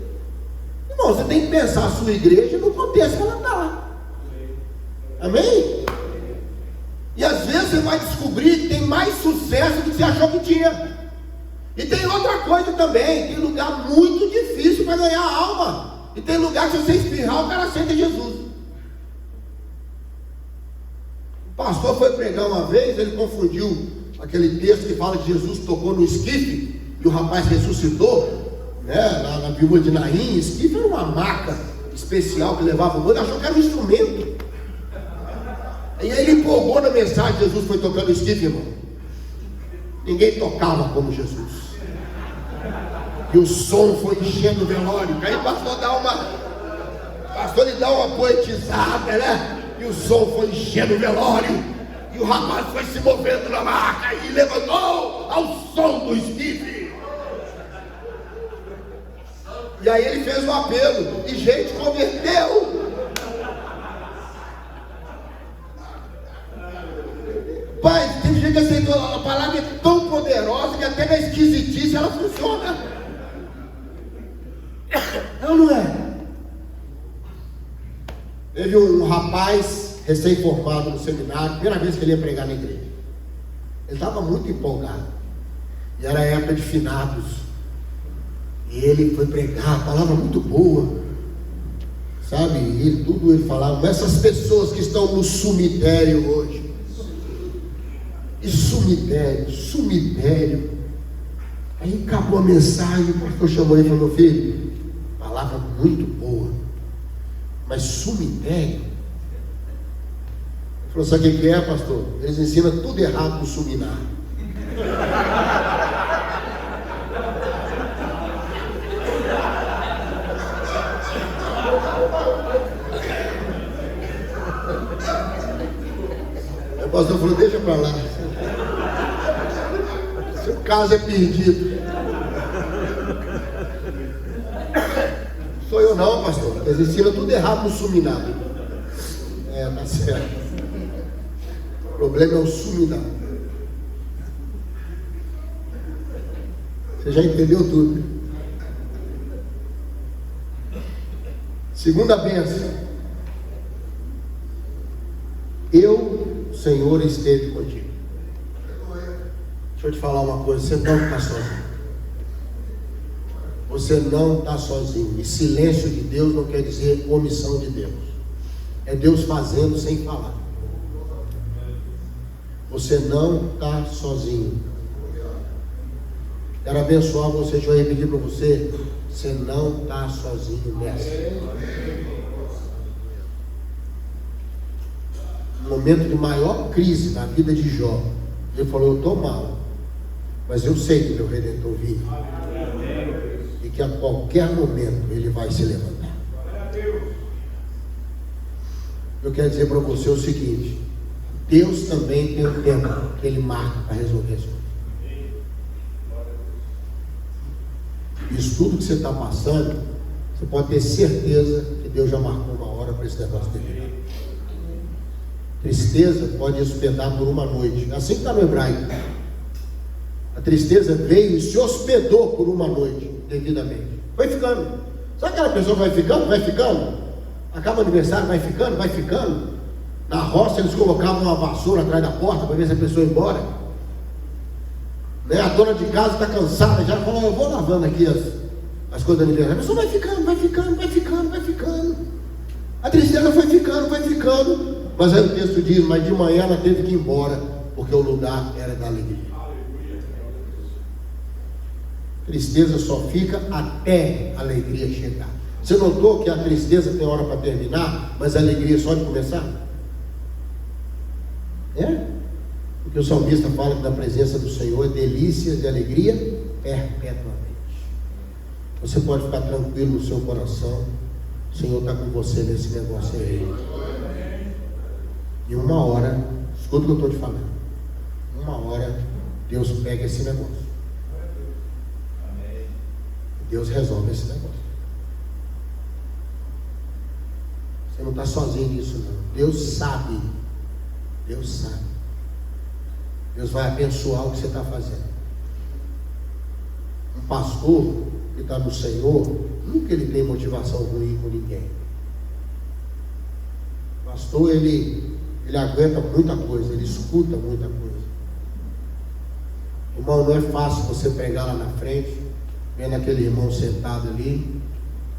Irmão, você tem que pensar a sua igreja no contexto que ela está. Amém? E às vezes você vai descobrir que tem mais sucesso do que você achou que tinha. E tem outra coisa também, tem lugar muito difícil para ganhar a alma. E tem lugar que se você espirrar, o cara aceita Jesus. O pastor foi pregar uma vez, ele confundiu aquele texto que fala que Jesus tocou no esquife e o rapaz ressuscitou, né? Na viúva de Naim. Esquife era uma maca especial que levava o boi, achou que era um instrumento. E aí ele empolgou na mensagem, Jesus foi tocando esquife, irmão. Ninguém tocava como Jesus. E o som foi enchendo o velório. Aí o pastor ele dá uma poetizada, né? E o som foi enchendo o velório. E o rapaz foi se movendo na maca e levantou ao som do esquife. E aí ele fez um apelo e gente converteu. Pai, tem gente que aceitou. A palavra é tão poderosa que até na esquisitice ela funciona. Não, não é? Teve um rapaz recém-formado no seminário, primeira vez que ele ia pregar na igreja. Ele estava muito empolgado. E era a época de finados. E ele foi pregar, a palavra muito boa. Sabe? E tudo ele falava. Essas pessoas que estão no cemitério hoje. E cemitério. Aí acabou a mensagem, o pastor chamou ele e falou, meu filho, palavra muito boa, mas cemitério? Ele falou, sabe o que é, pastor? Eles ensinam tudo errado no seminário. Aí o pastor falou, deixa pra lá. Seu caso é perdido. Sou eu não, pastor. Eles ensinam tudo errado no seminário. Tá certo. O problema é o seminário. Você já entendeu tudo. Segunda bênção. Eu, Senhor, esteve contigo. Deixa eu te falar uma coisa, você não está sozinho. Você não está sozinho. E silêncio de Deus não quer dizer omissão de Deus. É Deus fazendo sem falar. Você não está sozinho. Quero abençoar você, deixa eu repetir para você. Você não está sozinho nessa. No momento de maior crise na vida de Jó, ele falou, eu estou mal, mas eu sei que meu Redentor vive. E que a qualquer momento ele vai se levantar. Eu quero dizer para você o seguinte: Deus também tem um tempo que ele marca para resolver as coisas. Isso tudo que você está passando, você pode ter certeza que Deus já marcou uma hora para esse negócio terminar. Tristeza pode hospedar por uma noite. Assim que está no hebraico. A tristeza veio e se hospedou por uma noite, devidamente. Foi ficando. Sabe aquela pessoa que vai ficando? Vai ficando. Acaba o aniversário, vai ficando, vai ficando. Na roça eles colocavam uma vassoura atrás da porta para ver se a pessoa ia embora. Né? A dona de casa está cansada, já falou, eu vou lavando aqui as coisas do aniversário. A pessoa vai ficando, vai ficando, vai ficando, vai ficando. A tristeza foi ficando, vai ficando. Mas aí o texto diz, mas de manhã ela teve que ir embora, porque o lugar era da alegria. Tristeza só fica até a alegria chegar. Você notou que a tristeza tem hora para terminar, mas a alegria só de começar? É? Porque o salmista fala que na presença do Senhor é delícias e alegria perpetuamente. Você pode ficar tranquilo no seu coração. O Senhor está com você nesse negócio aí. E uma hora, escuta o que eu estou te falando. Uma hora Deus pega esse negócio. Deus resolve esse negócio. Você não está sozinho nisso não. Deus sabe Deus sabe. Deus vai abençoar o que você está fazendo. Um pastor que está no Senhor, nunca ele tem motivação ruim com ninguém. O pastor, ele aguenta muita coisa, ele escuta muita coisa. Irmão, não é fácil você pegar lá na frente, vendo aquele irmão sentado ali,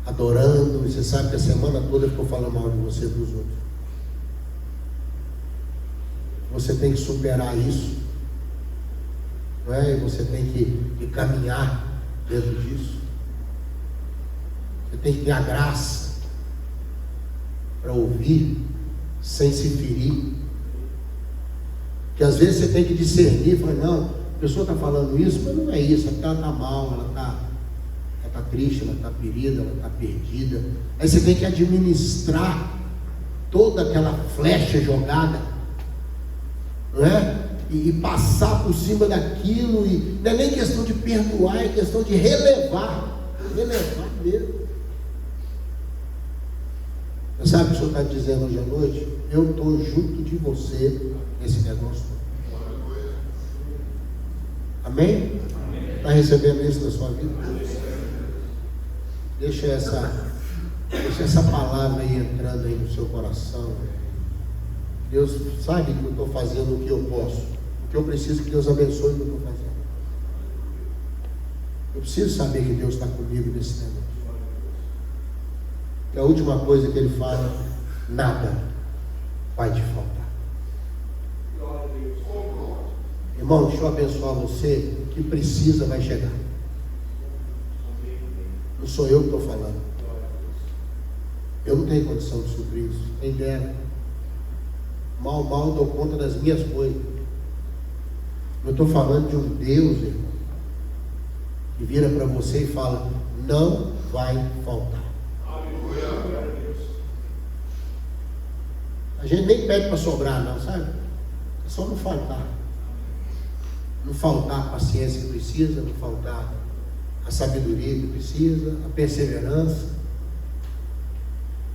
adorando, e você sabe que a semana toda ele ficou falando mal de você para os outros. Você tem que superar isso, não é? E você tem que caminhar dentro disso. Você tem que ter a graça para ouvir sem se ferir. Porque às vezes você tem que discernir, falar, não, a pessoa está falando isso, mas não é isso, ela está mal, ela está triste, ela está ferida, ela está perdida. Aí você tem que administrar toda aquela flecha jogada, não é? E passar por cima daquilo, e não é nem questão de perdoar, é questão de relevar mesmo. Você sabe o que o Senhor está dizendo hoje à noite? Eu estou junto de você nesse negócio. Amém? Está recebendo isso na sua vida? Deixa essa palavra aí entrando aí no seu coração. Deus sabe que eu estou fazendo o que eu posso, o que eu preciso que Deus abençoe o que eu estou fazendo. Eu preciso saber que Deus está comigo nesse negócio. E a última coisa que ele fala, nada vai te faltar. Irmão, deixa eu abençoar você. O que precisa vai chegar. Não sou eu que estou falando. Eu não tenho condição de suprir isso. Quem dera. Mal dou conta das minhas coisas. Eu estou falando de um Deus, irmão, que vira para você e fala, não vai faltar. A gente nem pede para sobrar, não, sabe? É só não faltar. Não faltar a paciência que precisa, não faltar a sabedoria que precisa, a perseverança.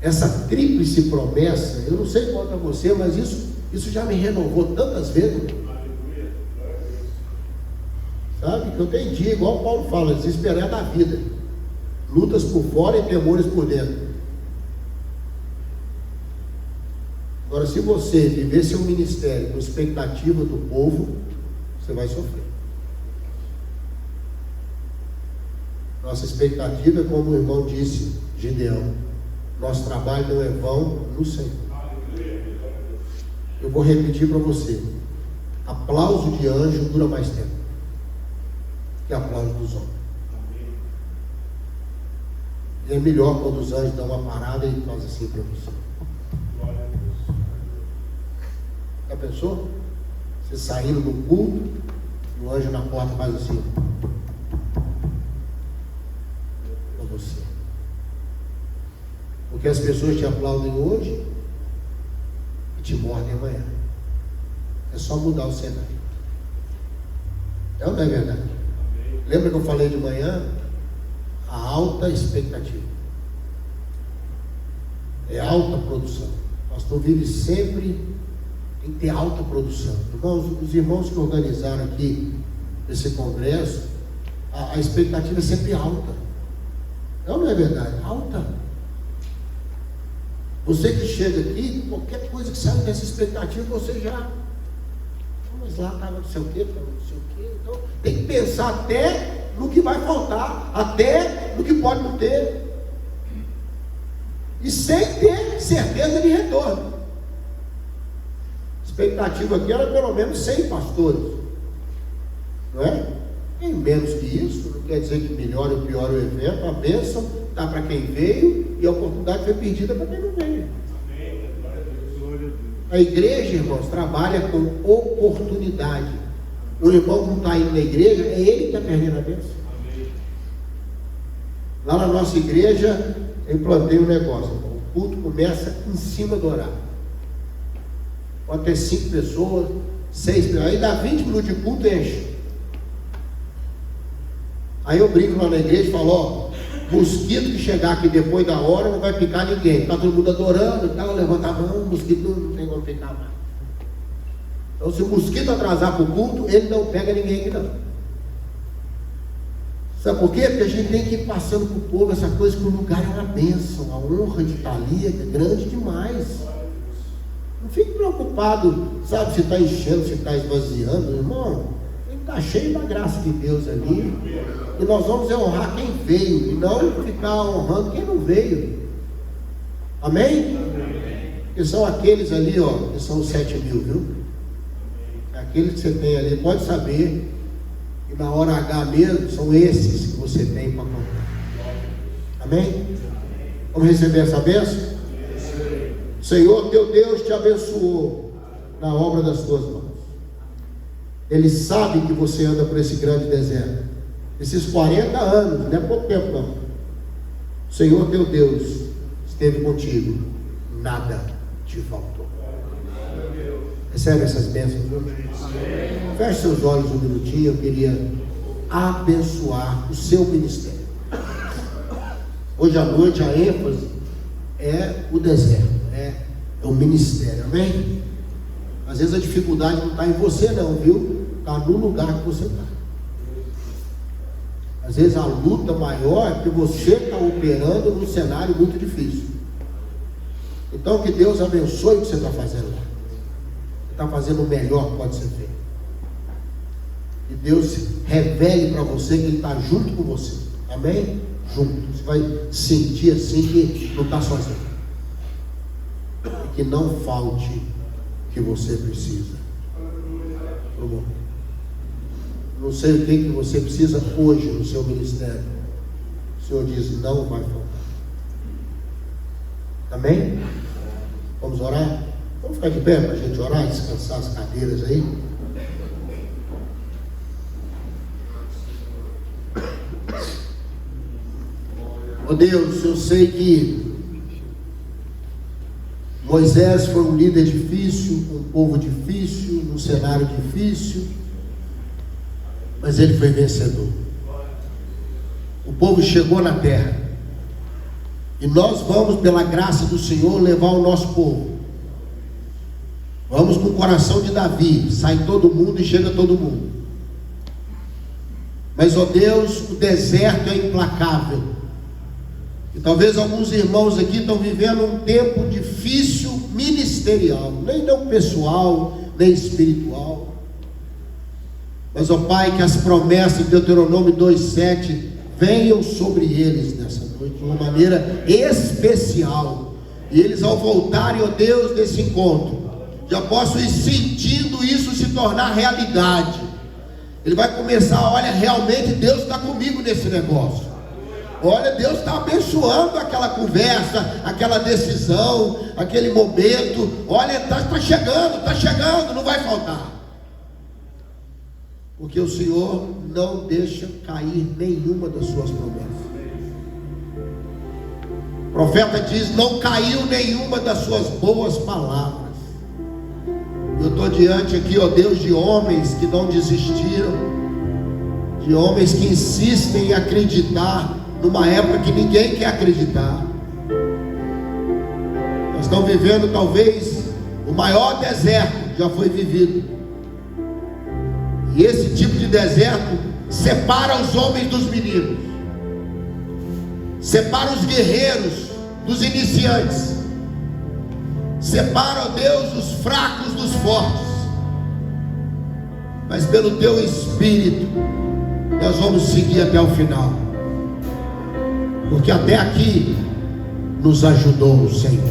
Essa tríplice promessa, eu não sei quanto a você, mas isso já me renovou tantas vezes. Sabe? Que eu tenho dia, igual o Paulo fala, desesperar da vida. Lutas por fora e temores por dentro. Agora, se você viver seu ministério com expectativa do povo, você vai sofrer. Nossa expectativa é como o irmão disse, Gideão, nosso trabalho não é vão no Senhor. Eu vou repetir para você, aplauso de anjo dura mais tempo que aplauso dos homens. E é melhor quando os anjos dão uma parada e fazem assim para você. Já pensou? Você saindo do culto, e o anjo na porta faz assim para você. Porque as pessoas te aplaudem hoje e te mordem amanhã. É só mudar o cenário. É ou não é verdade? Lembra que eu falei de manhã? A alta expectativa. É alta produção. O pastor vive sempre, tem que ter alta produção. Irmãos, os irmãos que organizaram aqui esse congresso, a expectativa é sempre alta. É ou não é verdade? Alta. Você que chega aqui, qualquer coisa que sai dessa expectativa, você já. Mas lá estava não sei o quê, estava não sei o quê. Então, tem que pensar até no que vai faltar, até no que pode não ter. E sem ter certeza de retorno. A expectativa aqui era pelo menos 100 pastores. Não é? Tem menos que isso, não quer dizer que melhore ou piore o evento. A bênção está para quem veio e a oportunidade foi perdida para quem não veio. A igreja, irmãos, trabalha com oportunidade. O irmão que não está indo na igreja, é ele que está perdendo a bênção. Lá na nossa igreja, eu implantei um negócio. O culto começa em cima do horário. Pode ter 5 pessoas, 6 pessoas. Aí dá 20 minutos de culto e enche. Aí eu brinco lá na igreja e falo, ó, mosquito que chegar aqui depois da hora não vai picar ninguém. Está todo mundo adorando e tal, levanta a mão, o mosquito não tem como picar mais. Então, se o mosquito atrasar para o culto, ele não pega ninguém aqui não. Sabe por quê? Porque a gente tem que ir passando para o povo essa coisa, que o lugar é uma bênção, a honra de estar ali é grande demais. Não fique preocupado, sabe, se está enchendo, se está esvaziando, irmão. Tem que estar cheio da graça de Deus ali. E nós vamos honrar quem veio, e não ficar honrando quem não veio. Amém? Que são aqueles ali, ó, que são os 7.000, viu? Aqueles que você tem ali, pode saber que na hora H mesmo, são esses que você tem para contar. Amém? Vamos receber essa bênção? Senhor teu Deus te abençoou na obra das tuas mãos. Ele sabe que você anda por esse grande deserto. Esses 40 anos, não é pouco tempo não. O Senhor teu Deus esteve contigo, nada te faltou. Recebe essas bênçãos hoje? Feche seus olhos um minutinho. Eu queria abençoar o seu ministério. Hoje à noite a ênfase é o deserto, é o ministério, amém? Às vezes a dificuldade não está em você não, viu? Está no lugar que você está. Às vezes a luta maior é porque você está operando num cenário muito difícil. Então que Deus abençoe o que você está fazendo lá. Você está fazendo o melhor que pode ser feito. E Deus revele para você que Ele está junto com você. Amém? Junto. Você vai sentir assim que não está sozinho. E que não falte o que você precisa. Tá bom? Não sei o que você precisa hoje no seu ministério. O Senhor diz, não vai faltar. Amém? Vamos orar? Vamos ficar de pé para a gente orar e descansar as cadeiras aí. Oh Deus, eu sei que Moisés foi um líder difícil, um povo difícil, num cenário difícil, mas ele foi vencedor. O povo chegou na terra, e nós vamos, pela graça do Senhor, levar o nosso povo. Vamos com o coração de Davi, sai todo mundo e chega todo mundo. Mas, ó Deus, o deserto é implacável. E talvez alguns irmãos aqui estão vivendo um tempo difícil ministerial, nem não pessoal, nem espiritual. Mas, ó Pai, que as promessas de Deuteronômio 2,7 venham sobre eles nessa noite, de uma maneira especial. E eles, ao voltarem, ó Deus, desse encontro, já possam ir sentindo isso se tornar realidade. Ele vai começar, olha, realmente Deus está comigo nesse negócio. Olha, Deus está abençoando aquela conversa, aquela decisão, aquele momento. Olha, está chegando, não vai faltar. Porque o Senhor não deixa cair nenhuma das suas promessas. O profeta diz, não caiu nenhuma das suas boas palavras. Eu estou diante aqui, ó Deus, de homens que não desistiram, de homens que insistem em acreditar numa época que ninguém quer acreditar. Nós estamos vivendo talvez o maior deserto que já foi vivido. E esse tipo de deserto separa os homens dos meninos, separa os guerreiros dos iniciantes, separa, ó Deus, os fracos dos fortes. Mas pelo Teu Espírito nós vamos seguir até o final, porque até aqui nos ajudou o Senhor.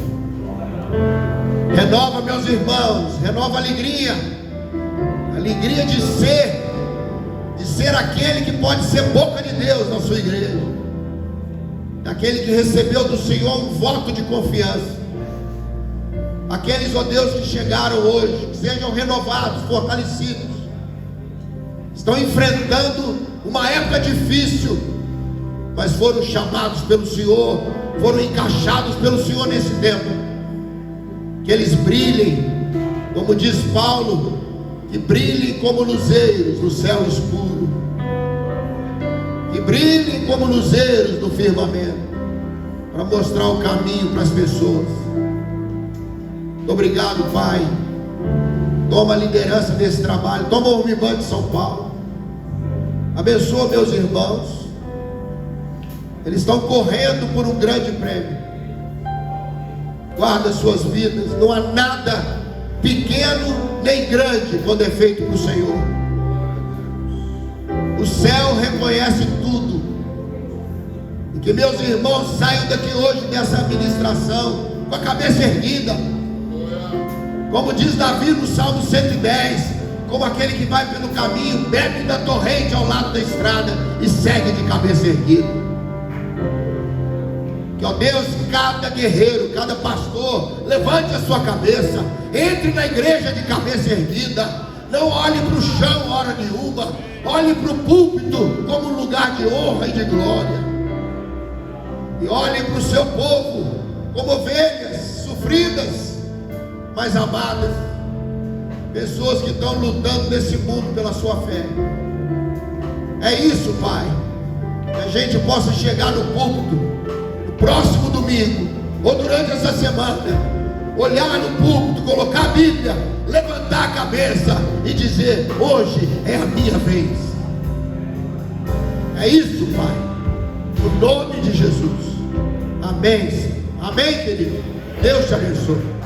Renova, meus irmãos, renova a alegria de ser aquele que pode ser boca de Deus na sua igreja, aquele que recebeu do Senhor um voto de confiança. Aqueles, ó Deus, que chegaram hoje, que sejam renovados, fortalecidos, estão enfrentando uma época difícil, mas foram chamados pelo Senhor, foram encaixados pelo Senhor nesse tempo. Que eles brilhem, como diz Paulo, que brilhem como luzeiros no céu escuro, que brilhem como luzeiros no firmamento, para mostrar o caminho para as pessoas. Muito obrigado, Pai, Toma a liderança desse trabalho. Toma o Unibanco de São Paulo. Abençoa meus irmãos. Eles estão correndo por um grande prêmio. Guarda suas vidas. Não há nada pequeno nem grande quando é feito para o Senhor. O céu reconhece tudo. E que meus irmãos saiam daqui hoje dessa administração com a cabeça erguida, como diz Davi no Salmo 110, como aquele que vai pelo caminho, bebe da torrente ao lado da estrada e segue de cabeça erguida. Que, ó Deus, cada guerreiro, cada pastor, levante a sua cabeça, entre na igreja de cabeça erguida, não olhe para o chão hora nenhuma, olhe para o púlpito como um lugar de honra e de glória, e olhe para o seu povo como ovelhas sofridas, mas amadas, pessoas que estão lutando nesse mundo pela sua fé. É isso, Pai, que a gente possa chegar no púlpito no próximo domingo, ou durante essa semana, olhar no púlpito, colocar a Bíblia, levantar a cabeça e dizer: hoje é a minha vez. É isso, Pai, no nome de Jesus. Amém, Senhor. Amém, querido. Deus te abençoe.